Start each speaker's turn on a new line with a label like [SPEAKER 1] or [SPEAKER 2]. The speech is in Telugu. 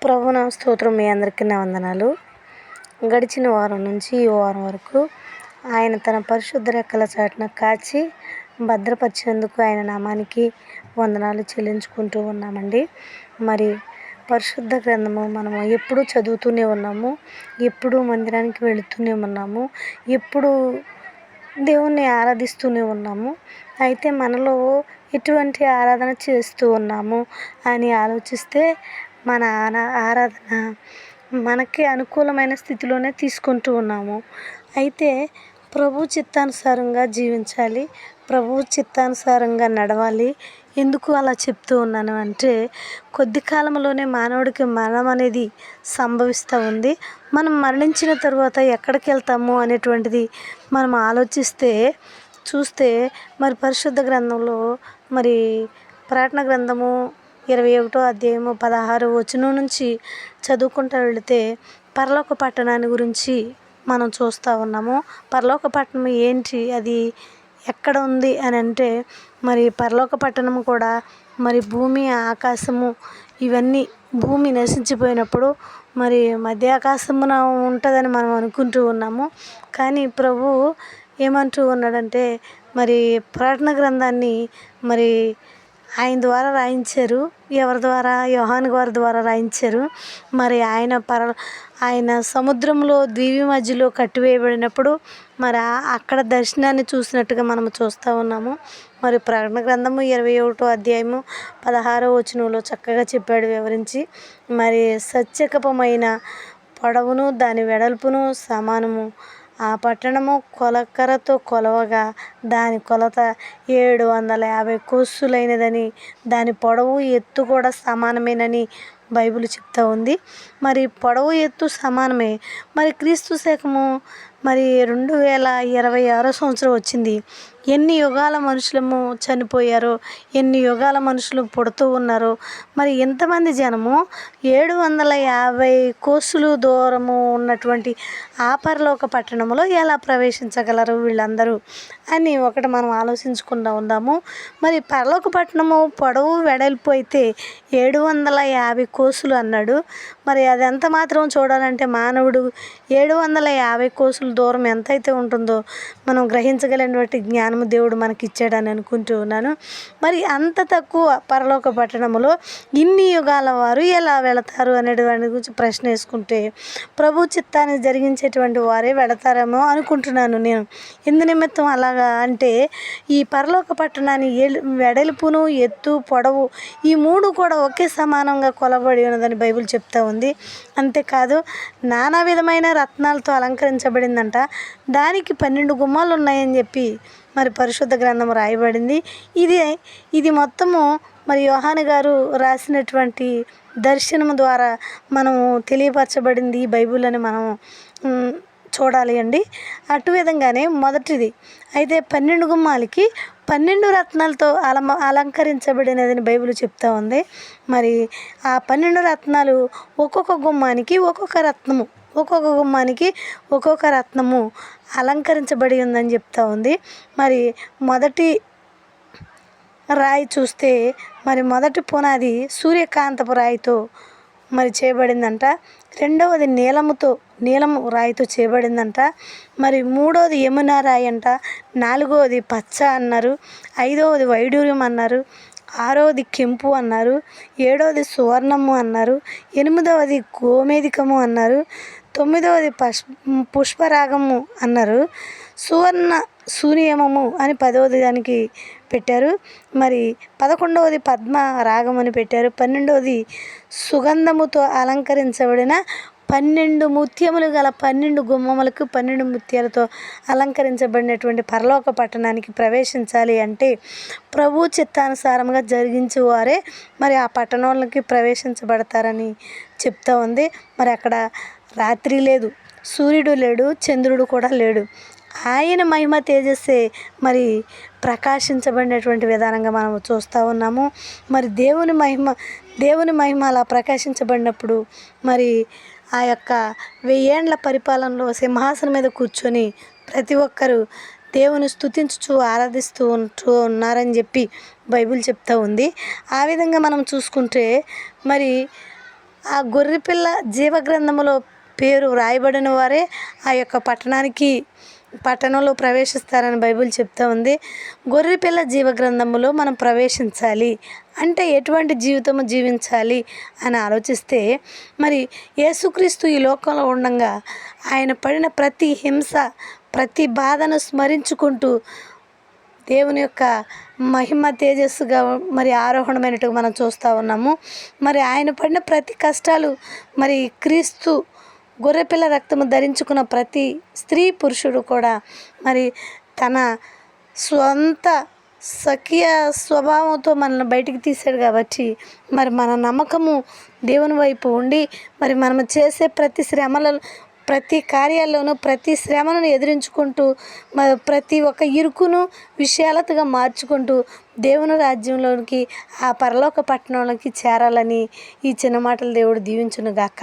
[SPEAKER 1] ప్రభునా స్తోత్రం. మీ అందరికీ నా వందనాలు. గడిచిన వారం నుంచి ఈ వారం వరకు ఆయన తన పరిశుద్ధ రెక్కల చాటున కాచి భద్రపరిచినందుకు ఆయన నామానికి వందనాలు చెల్లించుకుంటూ ఉన్నామండి. మరి పరిశుద్ధ గ్రంథము మనము ఎప్పుడూ చదువుతూనే ఉన్నాము, ఎప్పుడూ మందిరానికి వెళుతూనే ఉన్నాము, ఎప్పుడు దేవుణ్ణి ఆరాధిస్తూనే ఉన్నాము. అయితే మనలో ఎటువంటి ఆరాధన చేస్తూ ఉన్నాము అని ఆలోచిస్తే మన ఆరాధన మనకి అనుకూలమైన స్థితిలోనే తీసుకుంటూ ఉన్నాము. అయితే ప్రభు చిత్తానుసారంగా జీవించాలి, ప్రభు చిత్తానుసారంగా నడవాలి. ఎందుకు అలా చెప్తూ ఉన్నాను అంటే, కొద్ది కాలంలోనే మానవుడికి మరణం అనేది సంభవిస్తూ ఉంది. మనం మరణించిన తర్వాత ఎక్కడికి వెళ్తాము అనేటువంటిది మనం చూస్తే మరి పరిశుద్ధ గ్రంథంలో మరి ప్రకటన గ్రంథము 21వ అధ్యాయము 16వ వచనం నుంచి చదువుకుంటూ వెళితే పరలోక పట్టణాన్ని గురించి మనం చూస్తూ ఉన్నాము. పరలోక పట్టణం ఏంటి, అది ఎక్కడ ఉంది అని అంటే, మరి పరలోక పట్టణము కూడా మరి భూమి ఆకాశము ఇవన్నీ భూమి నశించిపోయినప్పుడు మరి మధ్య ఆకాశమున ఉంటుందని మనం అనుకుంటూ ఉన్నాము. కానీ ప్రభు ఏమంటూ ఉన్నాడంటే, మరి ప్రకటన గ్రంథాన్ని మరి ఆయన ద్వారా రాయించారు. ఎవరి ద్వారా? యోహాను గారి ద్వారా రాయించారు. మరి ఆయన సముద్రంలో ద్వీపి మధ్యలో కట్టివేయబడినప్పుడు మరి అక్కడ దర్శనాన్ని చూసినట్టుగా మనం చూస్తూ ఉన్నాము. మరి ప్రకటన గ్రంథము 21వ అధ్యాయము 16వ వచనంలో చక్కగా చెప్పాడు వివరించి. మరి సత్యకపమైన పొడవును దాని వెడల్పును సమానము. ఆ పట్టణము కొలకరతో కొలవగా దాని కొలత 750 కోసులైనదని, దాని పొడవు ఎత్తు కూడా సమానమేనని బైబిల్ చెప్తా ఉంది. మరి పొడవు ఎత్తు సమానమే. మరి క్రీస్తు శకము మరి 2026 సంవత్సరం వచ్చింది. ఎన్ని యుగాల మనుషులము చనిపోయారో, ఎన్ని యుగాల మనుషులు పుడుతూ ఉన్నారో, మరి ఎంతమంది జనము 750 కోసులు దూరము ఉన్నటువంటి ఆ పరలోక పట్టణంలో ఎలా ప్రవేశించగలరు వీళ్ళందరూ అని ఒకటి మనం ఆలోచించుకుంటూ ఉందాము. మరి పరలోక పట్టణము పొడవు వెడల్పు అయితే 750 కోసులు అన్నాడు. మరి అది ఎంత మాత్రం చూడాలంటే మానవుడు 750 కోసులు దూరం ఎంతైతే ఉంటుందో మనం గ్రహించగలిగినటువంటి జ్ఞానము దేవుడు మనకి ఇచ్చాడని అనుకుంటూ ఉన్నాను. మరి అంత తక్కువ పరలోక పట్టణములో ఇన్ని యుగాల వారు ఎలా వెళతారు అనేటువంటి గురించి ప్రశ్న వేసుకుంటే, ప్రభు చిత్తాన్ని జరిగించేటువంటి వారే వెళతారేమో అనుకుంటున్నాను నేను. ఎందు నిమిత్తం అలాగా అంటే, ఈ పరలోక పట్టణాన్ని వెడల్పును ఎత్తు పొడవు ఈ మూడు కూడా ఒకే సమానంగా కొలబడి ఉన్నదని బైబిల్ చెప్తా ఉంది. అంతేకాదు నానా విధమైన రత్నాలతో అలంకరించబడిందంట. దానికి 12 గుమ్మాలు ఉన్నాయని చెప్పి మరి పరిశుద్ధ గ్రంథం రాయబడింది. ఇది మొత్తము మరి యోహాను గారు రాసినటువంటి దర్శనము ద్వారా మనము తెలియపరచబడింది ఈ బైబిల్ అని మనం చూడాలి అండి. అటు విధంగానే మొదటిది అయితే 12 గుమ్మాలకి 12 రత్నాలతో అలంకరించబడినదని బైబిల్ చెప్తా ఉంది. మరి ఆ 12 రత్నాలు ఒక్కొక్క గుమ్మానికి ఒక్కొక్క రత్నము అలంకరించబడి ఉందని చెప్తా ఉంది. మరి మొదటి రాయి చూస్తే మరి మొదటి పునాది సూర్యకాంతపు రాయితో మరి చేయబడిందంట. రెండవది నీలము రాయితో చేయబడిందంట. మరి మూడవది యమునా రాయి అంట. నాలుగవది పచ్చ అన్నారు. ఐదవది వైడూర్యం అన్నారు. ఆరవది కెంపు అన్నారు. ఏడవది సువర్ణము అన్నారు. ఎనిమిదవది గోమేధికము అన్నారు. తొమ్మిదవది పుష్పరాగము అన్నారు. సువర్ణ సూర్యమము అని 10వది దానికి పెట్టారు. మరి 11వది పద్మ రాగం అని పెట్టారు. 12వది సుగంధముతో అలంకరించబడిన 12 ముత్యములు గల 12 గుమ్మములకు 12 ముత్యాలతో అలంకరించబడినటువంటి పరలోక పట్టణానికి ప్రవేశించాలి అంటే ప్రభు చిత్తానుసారంగా జరిగించేవారే మరి ఆ పట్టణంలోకి ప్రవేశించబడతారని చెప్తా ఉంది. మరి అక్కడ రాత్రి లేదు, సూర్యుడు లేడు, చంద్రుడు కూడా లేడు. ఆయన మహిమ తేజస్సే మరి ప్రకాశించబడినటువంటి విధానంగా మనం చూస్తూ ఉన్నాము. మరి దేవుని మహిమ అలా ప్రకాశించబడినప్పుడు మరి ఆ యొక్క 1000 ఏండ్ల పరిపాలనలో సింహాసనం మీద కూర్చొని ప్రతి ఒక్కరూ దేవుని స్తుతించుచు ఆరాధిస్తూ ఉన్నారని చెప్పి బైబిల్ చెప్తా ఉంది. ఆ విధంగా మనం చూసుకుంటే మరి ఆ గొర్రెపిల్ల జీవగ్రంథములో పేరు వ్రాయబడిన వారే ఆ యొక్క పట్టణంలో ప్రవేశిస్తారని బైబిల్ చెప్తా ఉంది. గొర్రెపిల్ల జీవగ్రంథములో మనం ప్రవేశించాలి అంటే ఎటువంటి జీవితము జీవించాలి అని ఆలోచిస్తే, మరి యేసుక్రీస్తు ఈ లోకంలో ఉండంగా ఆయన పడిన ప్రతి హింస, ప్రతి బాధను స్మరించుకుంటూ దేవుని యొక్క మహిమ తేజస్సుగా మరి ఆరోహణమైనట్టుగా మనం చూస్తూ ఉన్నాము. మరి ఆయన పడిన ప్రతి కష్టాలు, మరి క్రీస్తు గొర్రెపిల్ల రక్తము ధరించుకున్న ప్రతి స్త్రీ పురుషుడు కూడా మరి తన స్వంత స్వకీయ స్వభావంతో మనల్ని బయటికి తీశాడు కాబట్టి, మరి మన నమ్మకము దేవుని వైపు ఉండి, మరి మనం చేసే ప్రతి కార్యాల్లోనూ ప్రతి శ్రమను ఎదిరించుకుంటూ, ప్రతి ఒక్క ఇరుకును విశాలతగా మార్చుకుంటూ దేవుని రాజ్యంలోనికి, ఆ పరలోక పట్టణంలోకి చేరాలని ఈ చిన్న మాటలు దేవుడు దీవించును గాక.